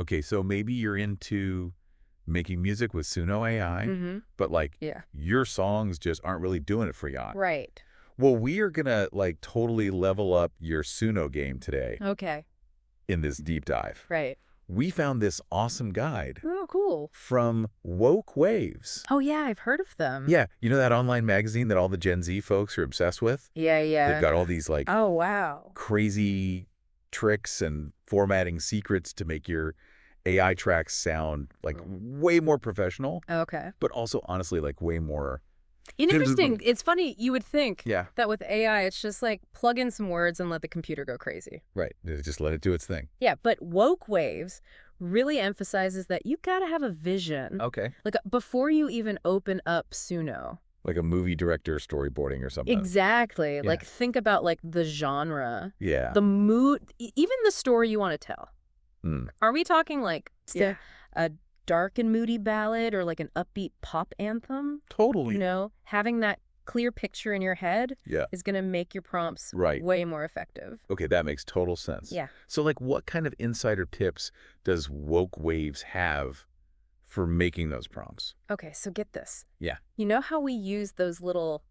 Okay, so maybe you're into making music with Suno AI, but like Yeah. your songs just aren't really doing it for you. Right. Well, we are gonna like totally level up your Suno game today Okay. in this deep dive. Right. We found this awesome guide Oh, cool. from Woke Waves. Oh, yeah, I've heard of them. Yeah, you know that online magazine that all the Gen Z folks are obsessed with? Yeah, They've yeah. got all these like Oh, wow. crazy tricks and formatting secrets to make your AI tracks sound like way more professional, Okay. but also honestly like way more. Interesting. It's funny. You would think Yeah, that with AI, it's just like plug in some words and let the computer go crazy. right. Just let it do its thing. Yeah, but Woke Waves really emphasizes that you got to have a vision. Okay. Like before you even open up Suno. Like a movie director storyboarding or something. Exactly. Yeah. Like think about like the genre, Yeah. the mood, even the story you want to tell. Mm. Are we talking like Yeah. a dark and moody ballad or like an upbeat pop anthem? Totally. You know, having that clear picture in your head Yeah. is going to make your prompts Right. way more effective. Okay, that makes total sense. Yeah. So like what kind of insider tips does Woke Waves have for making those prompts? Okay, so get this. Yeah. You know how we use those little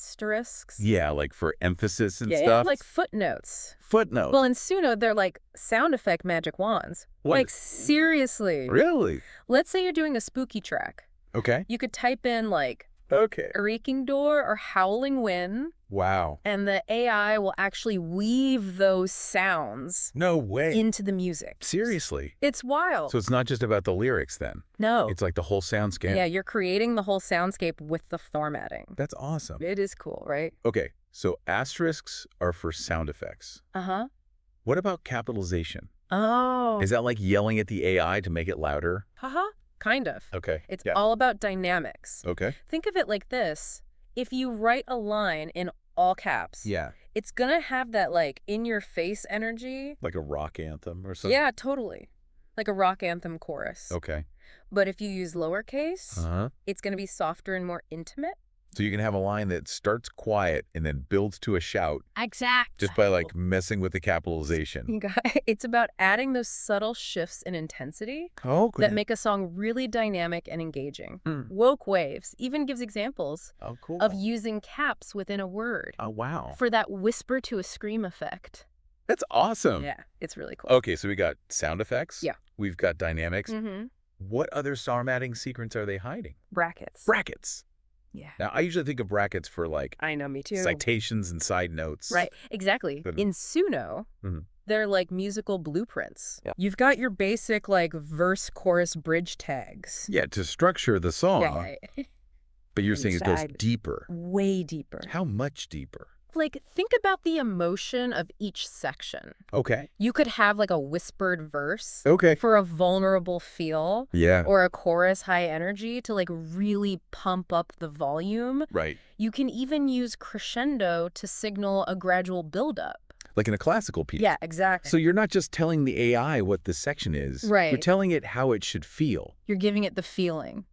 asterisks? Yeah, like for emphasis and Yeah, stuff? like footnotes. Footnote. Well, in Suno, they're like sound effect magic wands. What? Like, seriously. Really? Let's say you're doing a spooky track. Okay. You could type in, like, Okay. a reeking door or howling wind, Wow. and the AI will actually weave those sounds No way. into the music. Seriously? It's wild. So it's not just about the lyrics then? No. It's like the whole soundscape? Yeah, you're creating the whole soundscape with the formatting. That's awesome. It is cool, right? Okay, so asterisks are for sound effects. Uh-huh. What about capitalization? Oh. Is that like yelling at the AI to make it louder? Haha. Kind of. Okay. It's yeah. all about dynamics. Okay. Think of it like this. If you write a line in all caps, Yeah. it's going to have that, like, in-your-face energy. Like a rock anthem or something? Yeah, totally. Like a rock anthem chorus. Okay. But if you use lowercase, Uh-huh. it's going to be softer and more intimate. So you can have a line that starts quiet and then builds to a shout Exactly. just by like messing with the capitalization. You got it's about adding those subtle shifts in intensity Oh, that make a song really dynamic and engaging. Mm. Woke Waves even gives examples cool. of using caps within a word Oh, wow. for that whisper to a scream effect. That's awesome. Yeah, it's really cool. Okay, so we got sound effects. Yeah. We've got dynamics. Mm-hmm. What other formatting secrets are they hiding? Brackets. Brackets. Yeah. Now, I usually think of brackets for like I know, me too. citations and side notes. Right, exactly. But- In Suno, Mhm. they're like musical blueprints. Yeah. You've got your basic like verse, chorus, bridge tags. Yeah, to structure the song. Yeah. But you're saying it goes Inside. deeper. Way deeper. How much deeper? Like, think about the emotion of each section. Okay. You could have like a whispered verse Okay. for a vulnerable feel, Yeah. or a chorus high energy to like really pump up the volume. Right. You can even use crescendo to signal a gradual buildup. Like in a classical piece. Yeah, exactly. So you're not just telling the AI what the section is. Right. You're telling it how it should feel. You're giving it the feeling.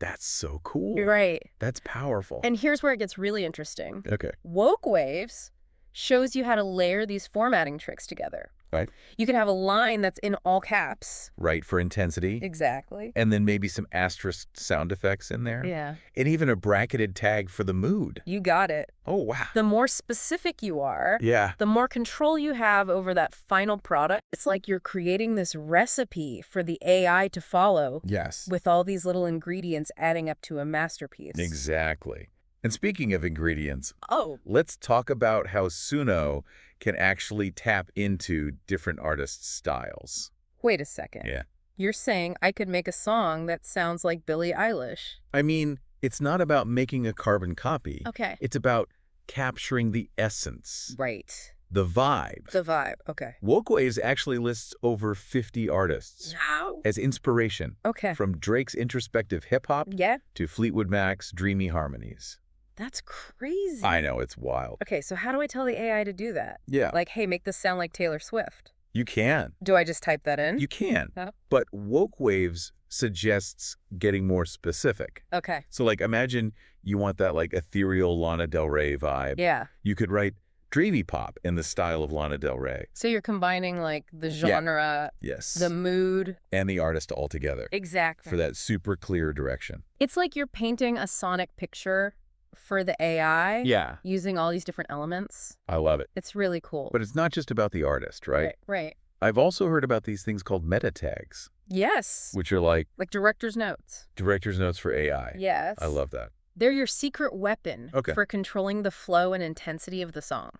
That's so cool. You're right. That's powerful. And here's where it gets really interesting. Okay. Woke Waves shows you how to layer these formatting tricks together. Right. You can have a line that's in all caps. Right, for intensity. Exactly. And then maybe some asterisk sound effects in there. Yeah. And even a bracketed tag for the mood. You got it. Oh, wow. The more specific you are, Yeah. the more control you have over that final product. It's like you're creating this recipe for the AI to follow Yes. with all these little ingredients adding up to a masterpiece. Exactly. And speaking of ingredients, Oh, let's talk about how Suno can actually tap into different artists' styles. wait a second. Yeah. You're saying I could make a song that sounds like Billie Eilish. I mean, it's not about making a carbon copy. Okay. It's about capturing the essence, Right. the vibe. The vibe. Okay. Woke Waves actually lists over 50 artists Wow. as inspiration, Okay. from Drake's introspective hip-hop Yeah. to Fleetwood Mac's dreamy harmonies. That's crazy. I know, it's wild. Okay, so how do I tell the AI to do that? Yeah, Like, hey, make this sound like Taylor Swift. you can. Do I just type that in? You can. Oh. But Woke Waves suggests getting more specific. Okay. So, like, imagine you want that, like, ethereal Lana Del Rey vibe. Yeah. You could write, dreamy pop in the style of Lana Del Rey. So you're combining like the Yeah. genre, Yes. the mood. And the artist all together Exactly. for that super clear direction. It's like you're painting a sonic picture for the AI. Yeah. Using all these different elements. I love it. It's really cool. But it's not just about the artist, right? Right. I've also heard about these things called meta tags, Yes. which are like director's notes. director's notes for AI. Yes. I love that. They're your secret weapon Okay. for controlling the flow and intensity of the song.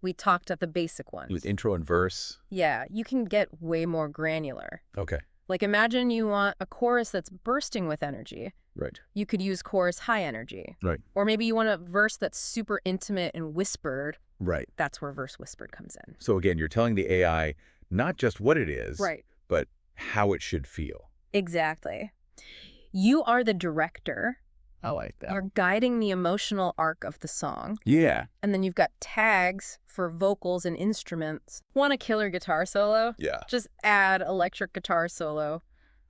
We talked at the basic ones. With intro and verse. Yeah, you can get way more granular. Okay. Like imagine you want a chorus that's bursting with energy. Right. You could use chorus high energy. Right. Or maybe you want a verse that's super intimate and whispered. Right. That's where verse whispered comes in. So again, you're telling the AI not just what it is, Right. but how it should feel. Exactly. You are the director. I like that. You're guiding the emotional arc of the song. Yeah. And then you've got tags for vocals and instruments. Want a killer guitar solo? Yeah. Just add electric guitar solo.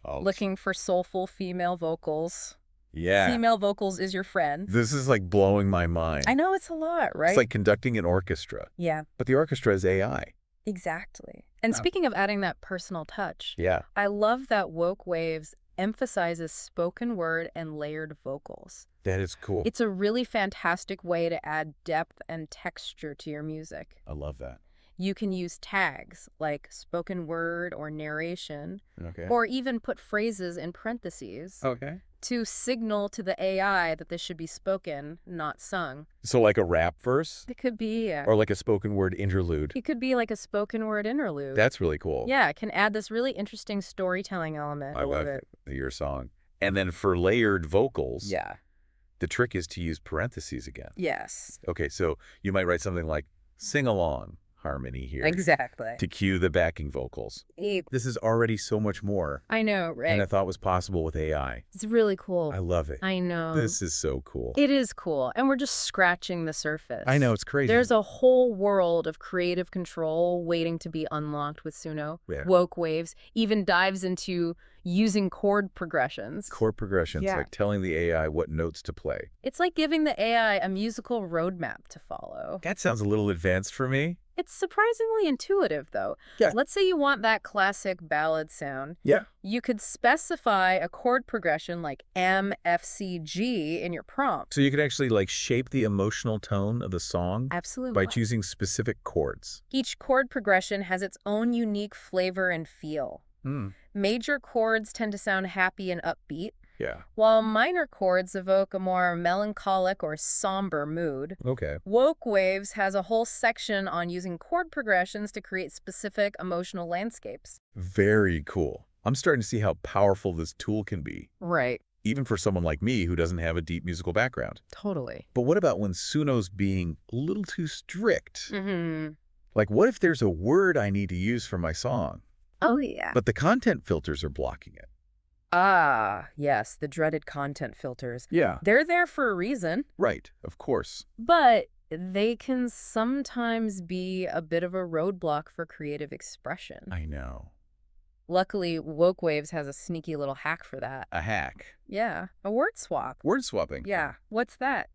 Oh, Looking for soulful female vocals. yeah. Female vocals is your friend. This is like blowing my mind. I know it's a lot, right? It's like conducting an orchestra, Yeah, but the orchestra is AI. exactly. And Wow. speaking of adding that personal touch, Yeah. I love that Woke Waves emphasizes spoken word and layered vocals. That is cool. It's a really fantastic way to add depth and texture to your music. I love that. You can use tags like spoken word or narration, Okay. or even put phrases in parentheses Okay. to signal to the AI that this should be spoken, not sung. So like a rap verse It could be, or like a spoken word interlude. it could be like a spoken word interlude. That's really cool. Yeah, it can add this really interesting storytelling element. I love your song. And then for layered vocals, Yeah. the trick is to use parentheses again. Yes. Okay, so you might write something like sing along harmony here Exactly. to cue the backing vocals. This is already so much more I know, right? than I thought was possible with AI. It's really cool. I love it. I know. This is so cool. It is cool. And we're just scratching the surface. I know, it's crazy. There's a whole world of creative control waiting to be unlocked with Suno. Yeah. Woke Waves even dives into using chord progressions. Chord progressions, Yeah. like telling the AI what notes to play. It's like giving the AI a musical roadmap to follow. That sounds a little advanced for me. It's surprisingly intuitive, though. Yeah. Let's say you want that classic ballad sound. Yeah. You could specify a chord progression like M, F, C, G in your prompt. So you could actually like shape the emotional tone of the song Absolutely. by choosing specific chords. Each chord progression has its own unique flavor and feel. Major chords tend to sound happy and upbeat, Yeah. while minor chords evoke a more melancholic or somber mood. Okay. Woke Waves has a whole section on using chord progressions to create specific emotional landscapes. Very cool. I'm starting to see how powerful this tool can be, Right. even for someone like me who doesn't have a deep musical background. Totally. But what about when Suno's being a little too strict? Mm-hmm. Like, what if there's a word I need to use for my song, Oh, yeah. but the content filters are blocking it? Ah, yes, the dreaded content filters. Yeah. They're there for a reason, Right, of course. but they can sometimes be a bit of a roadblock for creative expression. I know. Luckily, Woke Waves has a sneaky little hack for that. A hack. Yeah, a word swap. Word swapping. Yeah, what's that?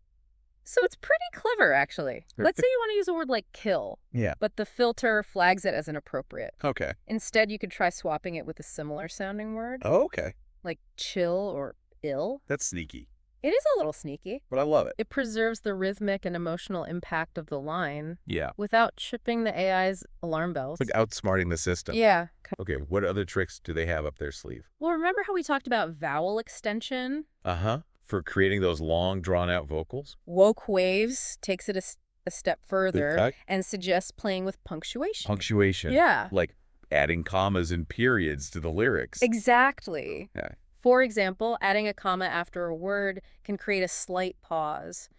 So it's pretty clever, actually. Let's say you want to use a word like kill, Yeah. but the filter flags it as inappropriate. Okay. Instead, you could try swapping it with a similar sounding word, Oh, okay. like chill or ill. That's sneaky, It is a little sneaky. but I love it. It preserves the rhythmic and emotional impact of the line Yeah. without tripping the AI's alarm bells. It's like outsmarting the system. Yeah. Okay, what other tricks do they have up their sleeve? Well, remember how we talked about vowel extension? Uh-huh. For creating those long, drawn-out vocals? Woke Waves takes it a step further fact. and suggests playing with punctuation. Punctuation. Yeah. Like adding commas and periods to the lyrics. Exactly. Yeah. For example, adding a comma after a word can create a slight pause,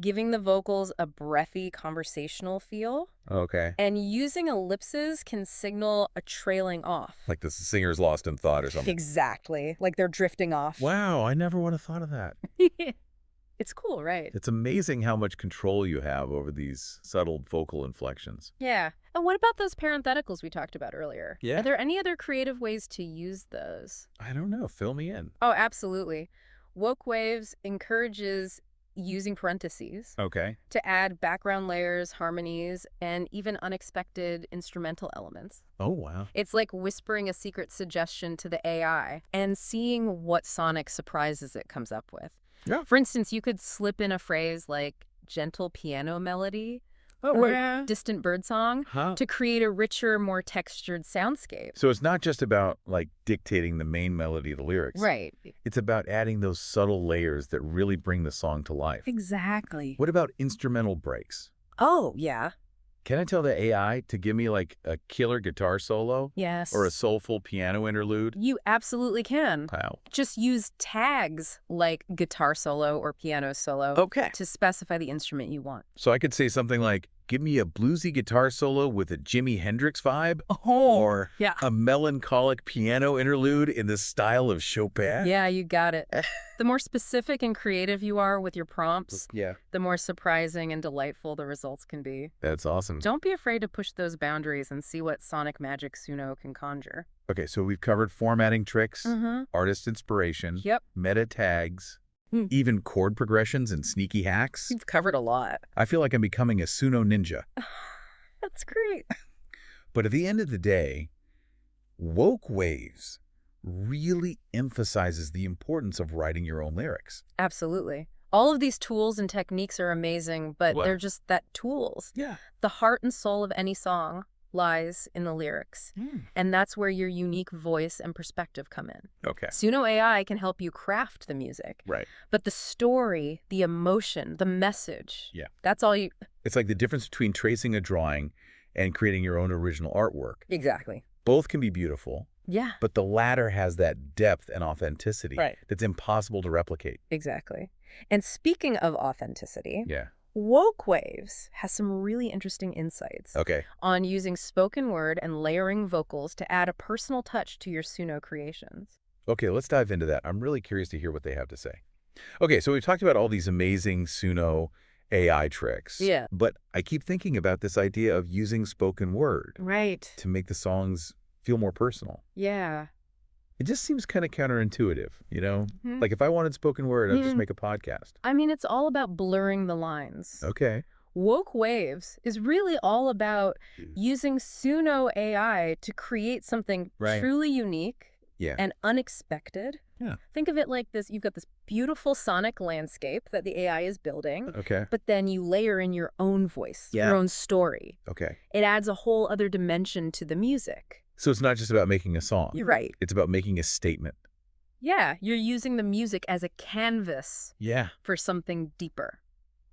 giving the vocals a breathy conversational feel. Okay. And using ellipses can signal a trailing off. Like the singer's lost in thought or something. Exactly. Like they're drifting off. Wow, I never would have thought of that. It's cool, right? It's amazing how much control you have over these subtle vocal inflections. Yeah. And what about those parentheticals we talked about earlier? Yeah. Are there any other creative ways to use those? I don't know. Fill me in. Oh, absolutely. Woke Waves encourages using parentheses Okay. to add background layers, harmonies, and even unexpected instrumental elements. Oh, wow. It's like whispering a secret suggestion to the AI and seeing what sonic surprises it comes up with. Yeah. For instance, you could slip in a phrase like gentle piano melody Oh, or right. distant birdsong Huh? to create a richer, more textured soundscape. So it's not just about, like, dictating the main melody of the lyrics. Right. It's about adding those subtle layers that really bring the song to life. Exactly. What about instrumental breaks? Oh, yeah. Can I tell the AI to give me, like, a killer guitar solo? Yes. Or a soulful piano interlude? You absolutely can. Wow. Just use tags like guitar solo or piano solo Okay. to specify the instrument you want. So I could say something like, give me a bluesy guitar solo with a Jimi Hendrix vibe? Oh, Or yeah. a melancholic piano interlude in the style of Chopin? Yeah, you got it. The more specific and creative you are with your prompts, Yeah. the more surprising and delightful the results can be. That's awesome. Don't be afraid to push those boundaries and see what sonic magic Suno can conjure. Okay, so we've covered formatting tricks, Mm-hmm. artist inspiration, Yep. meta tags, Hmm. even chord progressions and sneaky hacks. You've covered a lot. I feel like I'm becoming a Suno ninja. That's great. But at the end of the day, Woke Waves really emphasizes the importance of writing your own lyrics. Absolutely. All of these tools and techniques are amazing, but What? they're just that tools. Yeah. The heart and soul of any song lies in the lyrics, and that's where your unique voice and perspective come in. Okay. Suno AI can help you craft the music, Right. but the story, the emotion, the message, Yeah. that's all you... It's like the difference between tracing a drawing and creating your own original artwork. Exactly. Both can be beautiful, Yeah, but the latter has that depth and authenticity Right. that's impossible to replicate. exactly. And speaking of authenticity, Yeah. Woke Waves has some really interesting insights Okay. on using spoken word and layering vocals to add a personal touch to your Suno creations. Okay, let's dive into that. I'm really curious to hear what they have to say. Okay, so we've talked about all these amazing Suno AI tricks. Yeah. But I keep thinking about this idea of using spoken word Right. to make the songs feel more personal. Yeah. It just seems kind of counterintuitive, you know? Mhm. Like if I wanted spoken word, I'd just Mhm. make a podcast. I mean, it's all about blurring the lines. Okay. Woke Waves is really all about using Suno AI to create something Right. truly unique Yeah. and unexpected. Yeah. Think of it like this. You've got this beautiful sonic landscape that the AI is building, Okay. but then you layer in your own voice, Yeah. your own story. Okay. It adds a whole other dimension to the music. So it's not just about making a song. You're right. It's about making a statement. Yeah, you're using the music as a canvas Yeah. for something deeper.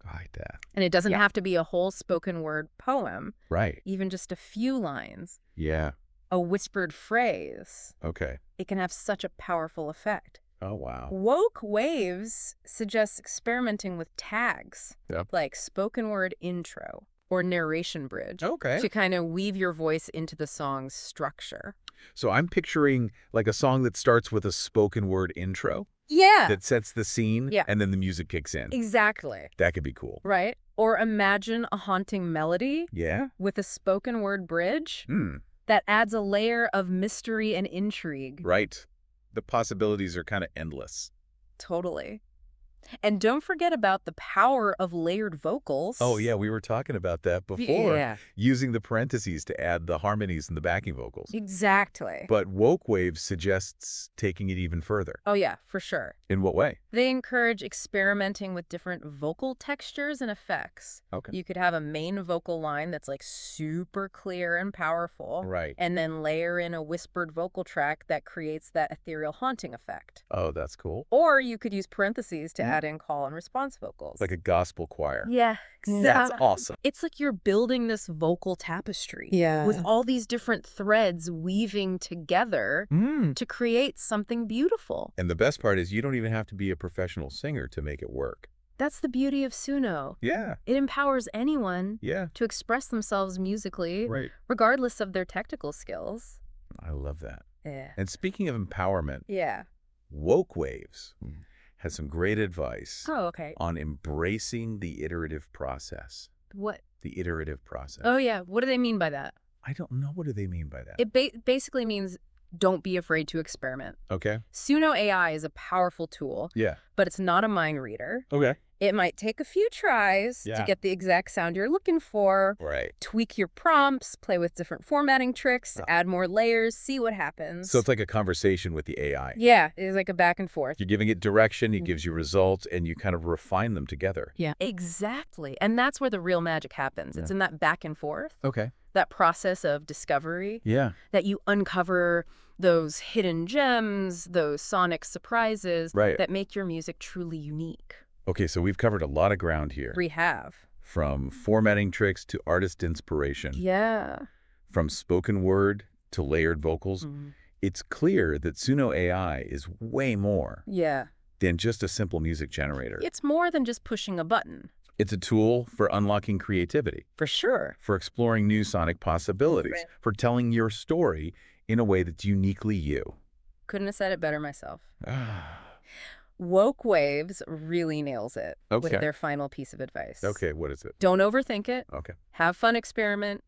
I like that. And it doesn't have to be a whole spoken word poem, Right. even just a few lines, Yeah. a whispered phrase. Okay. It can have such a powerful effect. Oh, wow. Woke Waves suggests experimenting with tags, Yep. like spoken word intro or narration bridge, Okay. to kind of weave your voice into the song's structure. So I'm picturing like a song that starts with a spoken word intro Yeah, that sets the scene Yeah. and then the music kicks in. exactly. That could be cool. Right? Or imagine a haunting melody Yeah? with a spoken word bridge Hmm. that adds a layer of mystery and intrigue. Right. The possibilities are kind of endless. Totally. And don't forget about the power of layered vocals. Oh, yeah, we were talking about that before. Yeah, Using the parentheses to add the harmonies and the backing vocals. exactly. But Woke Waves suggests taking it even further. Oh, yeah, for sure. In what way? They encourage experimenting with different vocal textures and effects. Okay. You could have a main vocal line that's like super clear and powerful. Right. And then layer in a whispered vocal track that creates that ethereal haunting effect. Oh, that's cool. Or you could use parentheses to add in call and response vocals. Like a gospel choir. Yeah, That's awesome. It's like you're building this vocal tapestry. Yeah. With all these different threads weaving together to create something beautiful. And the best part is you don't even have to be a professional singer to make it work. That's the beauty of Suno. Yeah. It empowers anyone Yeah. to express themselves musically, Right. regardless of their technical skills. I love that. Yeah. And speaking of empowerment, Yeah. Woke Waves has some great advice Oh, okay. on embracing the iterative process. What? The iterative process. Oh, yeah. What do they mean by that? I don't know. What do they mean by that? It basically means don't be afraid to experiment. Okay. Suno AI is a powerful tool, Yeah. but it's not a mind reader. Okay. It might take a few tries to Yeah. get the exact sound you're looking for. Right. Tweak your prompts, play with different formatting tricks, Ah. add more layers, see what happens. So it's like a conversation with the AI. Yeah, it is like a back and forth. You're giving it direction, it gives you results, and you kind of refine them together. Yeah, exactly. And that's where the real magic happens. It's in that back and forth, Okay. that process of discovery, Yeah. that you uncover those hidden gems, those sonic surprises Right. that make your music truly unique. Okay, so we've covered a lot of ground here. We have. From formatting tricks to artist inspiration, Yeah. from spoken word to layered vocals. It's clear that Suno AI is way more Yeah. than just a simple music generator. It's more than just pushing a button. It's a tool for unlocking creativity, For sure. for exploring new sonic possibilities, Right. for telling your story in a way that's uniquely you. Couldn't have said it better myself. Ah, Woke Waves really nails it with Okay. their final piece of advice. okay, what is it? Don't overthink it. Okay. Have fun, experiment,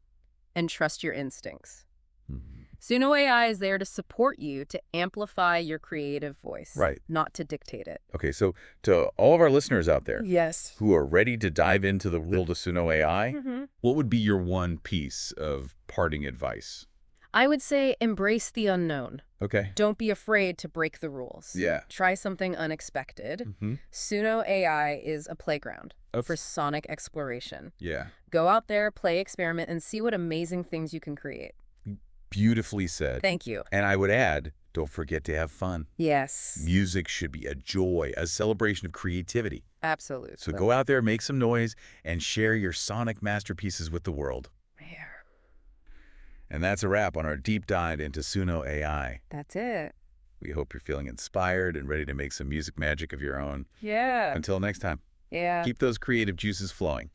and trust your instincts. Mhm. Suno AI is there to support you to amplify your creative voice, Right. not to dictate it. Okay, so to all of our listeners out there Yes. who are ready to dive into the world of Suno AI, Mm-hmm. what would be your one piece of parting advice? I would say embrace the unknown. Okay. Don't be afraid to break the rules. Yeah. Try something unexpected. Mm-hmm. Suno AI is a playground Of- for sonic exploration. Yeah. Go out there, play, experiment, and see what amazing things you can create. Beautifully said. Thank you. And I would add, don't forget to have fun. Yes, Music should be a joy, a celebration of creativity. absolutely. So go out there, make some noise, and share your sonic masterpieces with the world. And that's a wrap on our deep dive into Suno AI. That's it. We hope you're feeling inspired and ready to make some music magic of your own. Yeah. Until next time, Yeah. keep those creative juices flowing.